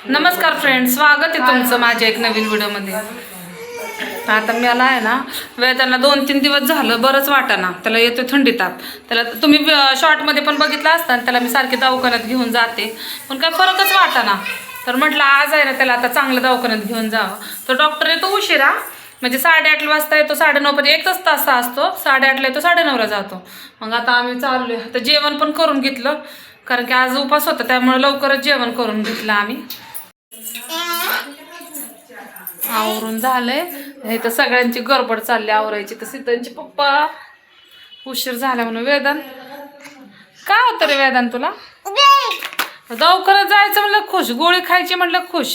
नमस्कार फ्रेंड्स, स्वागत आहे तुमचं माझ्या एक नवीन व्हिडिओमध्ये. आता मला आहे ना वेदांना 2-3 दिवस झालं बरंच वाटाना. त्याला येतो थंडी ताप. त्याला तुम्ही शॉर्टमध्ये पण बघितलं असता. त्याला मी सारखे दवाखान्यात घेऊन जाते, पण काय फरकच वाटाना. तर म्हटलं आज आहे ना त्याला आता चांगलं दवाखान्यात घेऊन जावं. तर डॉक्टर येतो उशिरा, म्हणजे 8:30 वाजता येतो, 9:30 पर्यंत 1 तास असतो. 8:30 येतो, 9:30ला जातो. मग आता आम्ही चाललोय. तर जेवण पण करून घेतलं, कारण की आज उपास होता, त्यामुळे लवकरच जेवण करून घेतलं आम्ही. आवरून झालंय. हे तर सगळ्यांची गडबड चालली आवरायची. तर सिद्धांचे पप्पा उशीर झाला म्हणून. वेदांत काय होतं रे वेदांत तुला? दवाखान्यात जायचं म्हणलं खुश, गोळी खायची म्हणलं खुश.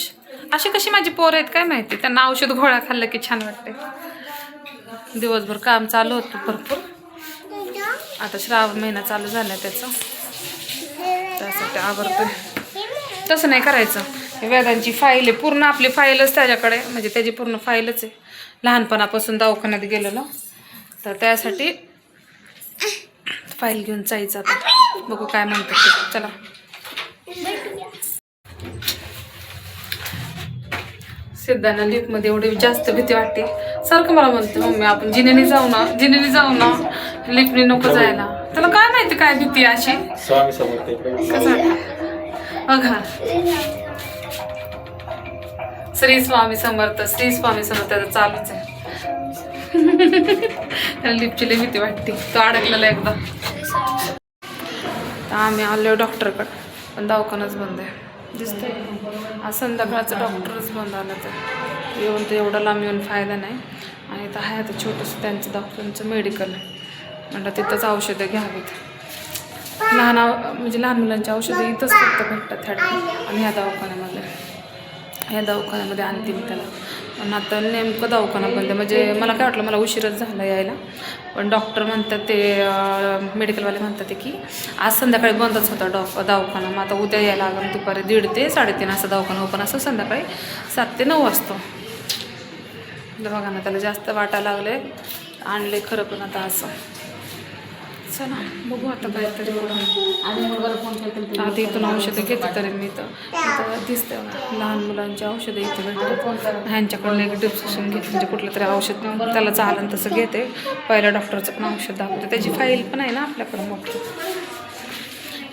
अशी कशी माझी पोरं आहेत काय माहिती. त्यांना औषध गोळ्या खाल्लं की छान वाटते. दिवसभर काम चालू होतं भरपूर. आता श्रावण महिना चालू झाला त्याचं, त्यासाठी आवरतोय. तसं नाही करायचं. वेदांची फाईल आहे पूर्ण, आपली फाईलच त्याच्याकडे, म्हणजे त्याची पूर्ण फाईलच आहे. लहानपणापासून दवाखान्यात गेलेलो, तर त्यासाठी फाईल घेऊन जायचं. आता बघू काय म्हणतात ते. चला. सिद्धांना लिफ्टमध्ये एवढी जास्त भीती वाटते. सारखं मला म्हणते मम्मी आपण जिनेने जाऊ ना, जिनेने जाऊ ना, लिफ्टने नको जायला. त्याला काय माहिती काय भीती अशी. कसं बघा, श्री स्वामी समर्थ, श्री स्वामी समर्थ त्याचं चालूच आहे. त्याला लिफ्टची लई भीती वाटते. तो अडकलेला एकदा. आम्ही आलो डॉक्टरकडे, पण दवाखानाच बंद आहे दिसतंय. आज संध्याकाळचं डॉक्टरच बंद आलं. तर येऊन तर एवढा लांब येऊन फायदा नाही. आणि तर आहे आता छोटंसं त्यांचं डॉक्टरांचं मेडिकल आहे, म्हटलं तिथंच औषधं घ्यावीत. म्हणजे लहान मुलांची औषधं इथंच फक्त भेटतात ह्या. आणि ह्या दवाखान्यामध्ये आणते मी त्याला. पण आता नेमकं दवाखाना बंद आहे. म्हणजे मला काय वाटलं, मला उशीरच झाला यायला, पण डॉक्टर म्हणतात ते मेडिकलवाले म्हणतात की आज संध्याकाळी बंदच होता दवाखाना. मग आता उद्या यायला लागून दुपारी 1:30 ते 3:30 असं दवाखाना ओपन असं, संध्याकाळी 7 ते 9 वाजता. बघा ना, त्याला जास्त वाटायला लागले. आणले खरं, पण आता असं. चला बघू आता काहीतरी. आधी इथून औषधं घेते तरी मी तर दिसते लहान मुलांची औषधं इथे भेटतात. ह्यांच्याकडून एक डिस्क्रिप्शन घेते, म्हणजे कुठलं तरी औषध त्याला चालेल तसं घेते. पहिल्या डॉक्टरचं पण औषध दाखवते. त्याची फाईल पण आहे ना आपल्याकडं, मोठी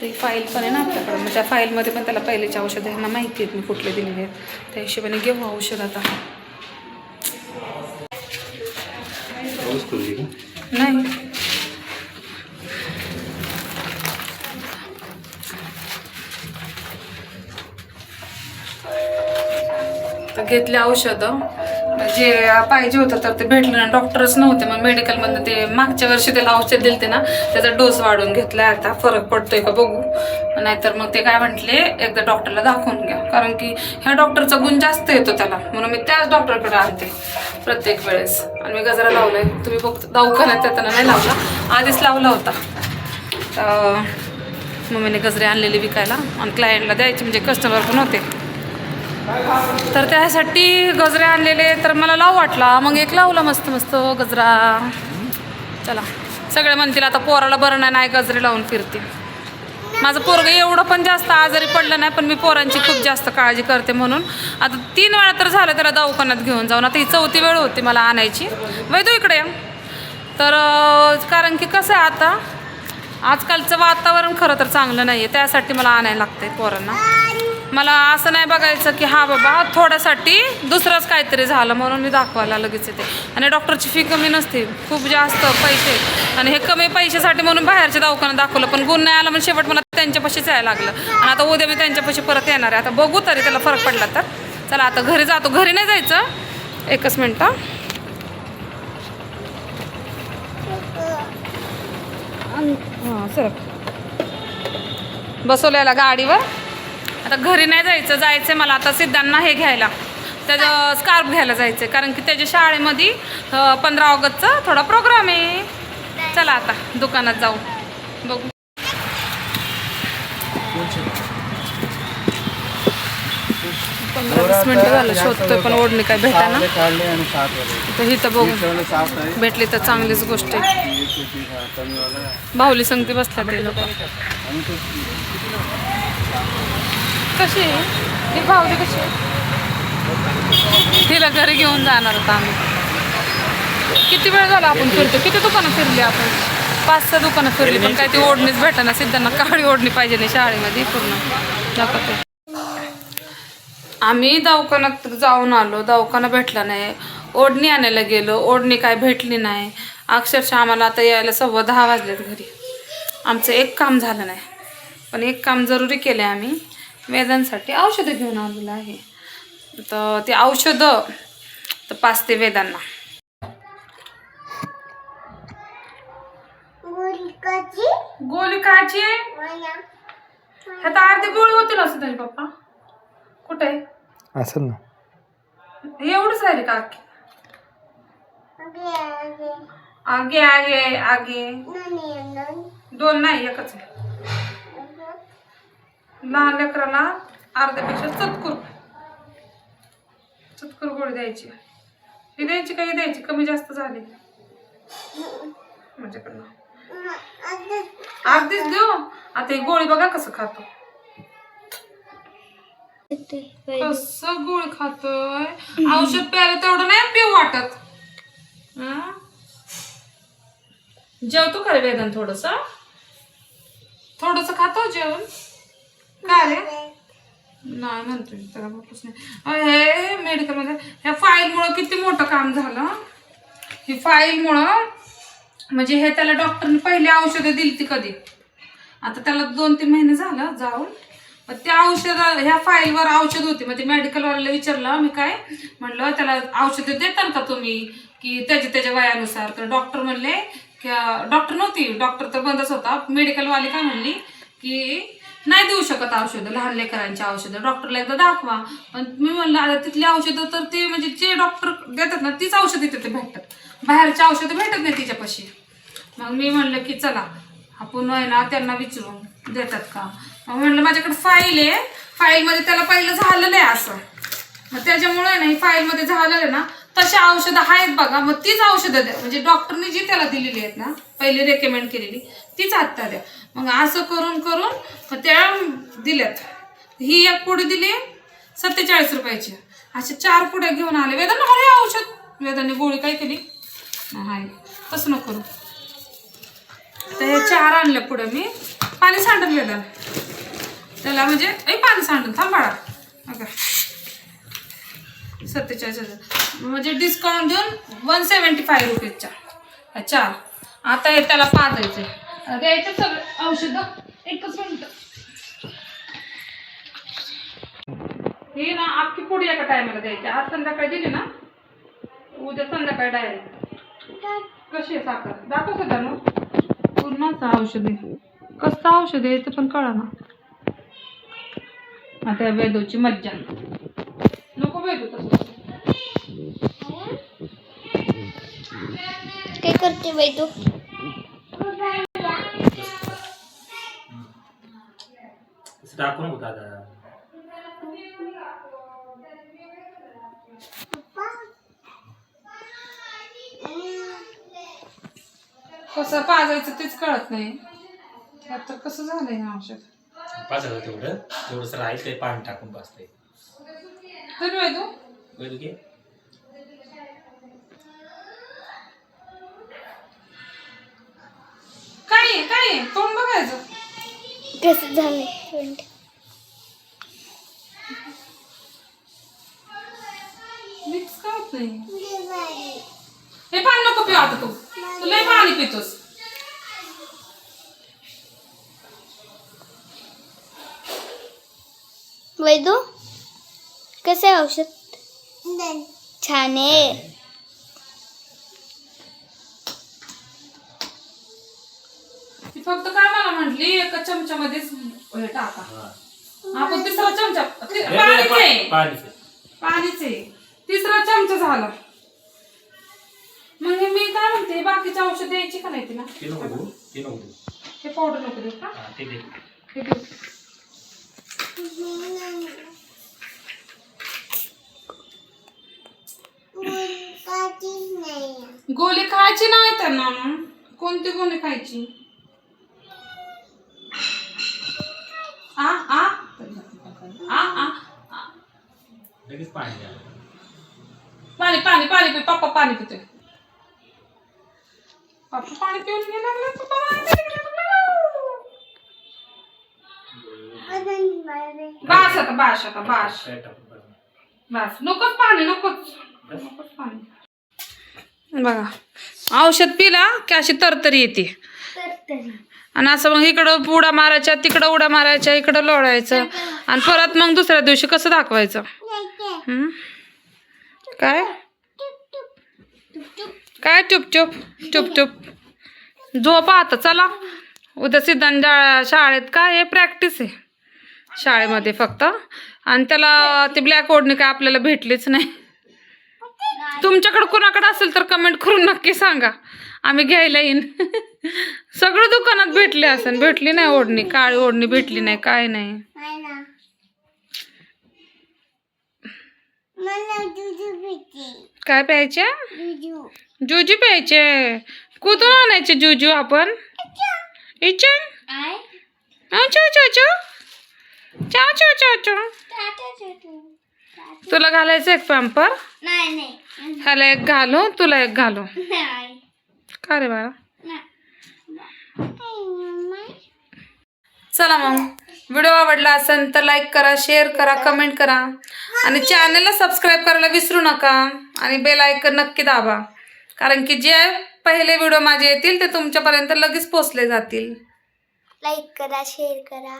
ती फाईल पण आहे ना आपल्याकडं. मग त्या फाईलमध्ये पण त्याला पहिलेची औषधं ह्यांना माहिती आहेत मी कुठले दिलेले आहेत. त्या हिशोबाने घेऊ औषध. आता नाही तर घेतले औषधं, जे पाहिजे होतं तर ते भेटलं ना. डॉक्टरच नव्हते, मग मेडिकलमधनं ते मागच्या वर्षी त्याला औषध दिलं ते ना, त्याचा डोस वाढवून घेतला. आता फरक पडतोय का बघू. नाहीतर मग ते काय म्हटले, एकदा डॉक्टरला दाखवून घ्या, कारण की ह्या डॉक्टरचा गुण जास्त येतो त्याला, म्हणून मी त्याच डॉक्टरकडे आणते प्रत्येक वेळेस. आणि मी गजरा लावलाय, तुम्ही बघतो. दवाखान्यात येताना नाही लावला, आधीच लावला होता. मम्मीने गजरे आणलेले विकायला आणि क्लायंटला द्यायचे, म्हणजे कस्टमर पण होते. तर त्यासाठी गजरे आणलेले, तर मला लावू वाटला, मग एक लावला मस्त मस्त गजरा. चला, सगळे म्हणतील आता पोराला बरं नाही गजरे लावून फिरते. माझं पोरगं एवढं पण जास्त आजारी पडलं नाही, पण मी पोरांची खूप जास्त काळजी करते. म्हणून आता 3 वेळा तर झालं त्याला दवाखान्यात घेऊन जाऊन. आता ही 4थी वेळ होती मला आणायची. वैदू इकडे. तर कारण की कसं आहे, आता आजकालचं वातावरण खरं तर चांगलं नाही आहे, त्यासाठी मला आणायला लागतं आहे पोरांना. मला असं नाही बघायचं की हा बाबा थोड्यासाठी दुसरंच काहीतरी झालं म्हणून मी दाखवायला लगेच येते. आणि डॉक्टरची फी कमी नसते, खूप जास्त पैसे. आणि हे कमी पैशासाठी म्हणून बाहेरच्या दवाखान्यात दाखवलं, पण गुण नाही आला म्हणून शेवट मला त्यांच्यापाशीच यायला लागलं. आणि आता उद्या मी त्यांच्यापाशी परत येणार आहे. आता बघू तरी त्याला फरक पडला तर. चला आता घरी जातो. घरी नाही जायचं, 1 मिनटं. हां सर, बसवलेला गाडीवर. आता घरी नाही जायचं मला आता सिद्धांना हे घ्यायला, त्याचं स्कार्फ घ्यायला जायचं, कारण की त्याच्या शाळेमध्ये 15 ऑगस्टचा थोडा प्रोग्राम आहे. चला आता दुकानात जाऊ, बघू. पंधरा 20 मिनटं झालं शोधतोय, पण ओढणी काय भेटाना. तर इथं बघू भेटली तर चांगलीच गोष्ट आहे. बाहुली संगती बसल्या ते लोक. कशी आहे ही भावली कशी आहे? तिला घरी घेऊन जाणार होता आम्ही. किती वेळ झाला आपण फिरतो, किती दुकानं फिरली आपण, 5-6 दुकानं फिरली, पण काय ती ओढणीच भेटाना. सिद्धांना काळी ओढणी पाहिजे नाही शाळेमध्ये पूर्ण दाखवते. आम्ही दवाखान्यात जाऊन आलो, दवाखाना भेटला नाही. ओढणी आणायला गेलो, ओढणी काय भेटली नाही. अक्षरशः आम्हाला आता यायला 10:15 वाजलेत घरी. आमचं एक काम झालं नाही, पण एक काम जरुरी केलं आहे. आम्ही वेदांसाठी औषधं घेऊन आलेलं आहे. तर ते औषधं तर पाचते वेदांना. गोळी काची ह्यात अर्धी गोळी होती ना असं तरी पप्पा. कुठे असेल ना, एवढंच राहिले का? आगे आगे आगे 2 नाही, एकच आहे. लहान लेकराला अर्ध्यापेक्षा चतकुर गोळी द्यायची. ही द्यायची काही द्यायची, कमी जास्त झाली माझ्याकडनं. अर्धीच देऊ. आता ही गोळी बघा कसं खातो, कसं गोळी खातोय. औषध प्यायला तेवढं नाही पिऊ वाटत. जेवतो का रे वेदन? थोडस खातो जेवण का रे? नाही म्हणतो त्याला भूकच नाही. हे मेडिकलमध्ये ह्या फाईलमुळं किती मोठं काम झालं. ही फाईलमुळं म्हणजे हे त्याला डॉक्टरने पहिले औषधं दिली ती कधी, आता त्याला 2-3 महिने झालं जाऊन. मग त्या ह्या फाईलवर औषध होती. मग ते मेडिकलवाल्याला विचारलं मी, काय म्हणलं त्याला औषधं देताल का तुम्ही की त्याच्या वयानुसार? तर डॉक्टर म्हणले की डॉक्टर नव्हती, डॉक्टर तर बंदच होता. मेडिकलवाली काय म्हणली की नाही देऊ शकत औषधं, लहान लेकरांची औषधं, डॉक्टरला एकदा दाखवा. पण मी म्हणलं आता तिथली औषधं तर ते म्हणजे जे डॉक्टर देतात ना तीच औषधं तिथे भेटतात, बाहेरची औषधं भेटत नाही तिच्यापाशी. मग मी म्हणलं की चला आपण आहे ना त्यांना विचारून देतात का. मग म्हणलं माझ्याकडे फाईल आहे, फाईलमध्ये त्याला पहिलं झालेलं आहे असं. मग त्याच्यामुळे ना ही फाईलमध्ये झालेलं आहे ना तशी औषधं आहेत बघा. मग तीच औषधं द्या, म्हणजे डॉक्टरने जी त्याला दिलेली आहेत ना पहिले रेकमेंड केलेली तीच आत्ता द्या. मग असं करून त्या दिल्यात. ही एक पुडी दिली 47 रुपयाची. अशा 4 पुड्या घेऊन आले. वेदांना अरे औषध, वेदांनी गोळी काय केली नाही, तसं नको करू. तर हे 4 आणल्या पुढं मी. पाणी सांडून वेदान त्याला, म्हणजे पाणी सांडून थांबाळा बघा. 47 म्हणजे डिस्काउंट देऊन 175 रुपीजच्या 4. आता हे त्याला पाजायचे, द्यायचं सगळं औषध. एकच मिनिट. हे ना अख्खी पुडी एका टायमाला द्यायची. आज संध्याकाळी दिली ना उद्या संध्याकाळी डायरेक्ट. कशी आहे साखर दाखव सुद्धा ना. पूर्णच औषध आहे, कसं औषध आहे ते पण कळा ना. आता वेदूची मज्जा नको. वेदू तसं काय करते वेदू? दाखवून बघ दादा. कसं पाजायचं तेच कळत नाही. तर कसं झालंय हे औषध. पाजायचं तेवढंच राहील ते पाणी टाकून पाजते. तर वेदू वेदू घे. काय तोंड बघायचं कसं झालंय. मिक्स करत नाही. हे पाणी नको पिऊ आता. तू लय पाणी पितोस. वैदू कसं आहे औषध? छान आहे. ती फक्त काय मला म्हटली एका चमच्यामध्येच हे टाका. आपण तिसरा चमचा पाणीच आहे. तिसरा चमचा झाला. म्हणजे मी काय म्हणते बाकीचे औषध द्यायची का नाही तिला? हे पावडर नको देऊ का? हे देऊ. गोळी खायची नाही त्यांना. कोणती गोळी खायची? आ आ आ आ लगेच पाणी द्या. पाणी पाणी पाणी पी पप्पा पाणी पिते पप्पा पाणी पिऊन घे लागले पप्पा बास आता बास आता बास काय टाकून बघा. बस नकोच पाणी नकोच पाणी बघा औषध पिला की अशी तरतरी येते आणि असं मग इकडं उड्या मारायच्या तिकडं उड्या मारायच्या इकडं लोळायचं आणि परत मग दुसऱ्या दिवशी कसं दाखवायचं हम्म? काय काय चुप चुप चुप चुप झोप आता चला उद्या सिद्धांत शाळेत काय हे प्रॅक्टिस आहे शाळेमध्ये फक्त आणि त्याला ते ब्लॅक ओढणी काय आपल्याला भेटलीच नाही तुमच्याकडे कोणाकडे असेल तर कमेंट करून नक्की सांगा आम्ही घ्यायला येईन सगळं दुकानात भेटले असेल भेटली नाही ओढणी काळी ओढणी भेटली नाही काय नाही काय प्यायचे जुजू प्यायचे कुठून आणायचे जुजू आपण इचन चाव चाव चाव चाव चाव चाव तुला घालायचं एक पॅम्पर ह्याला एक घालू तुला एक घालू का रे बाळा चला मग व्हिडिओ आवडला असेल तर लाईक करा शेअर करा कमेंट करा आणि चॅनलला सबस्क्राईब करायला विसरू नका आणि बेल आयकन नक्की दाबा कारण की जे पहिले व्हिडिओ माझे येतील ते तुमच्यापर्यंत लगेच पोचले जातील लाईक करा शेअर करा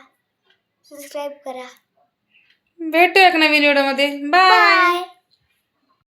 सबस्क्राईब करा भेटू एक नवीन व्हिडिओमध्ये बाय बाय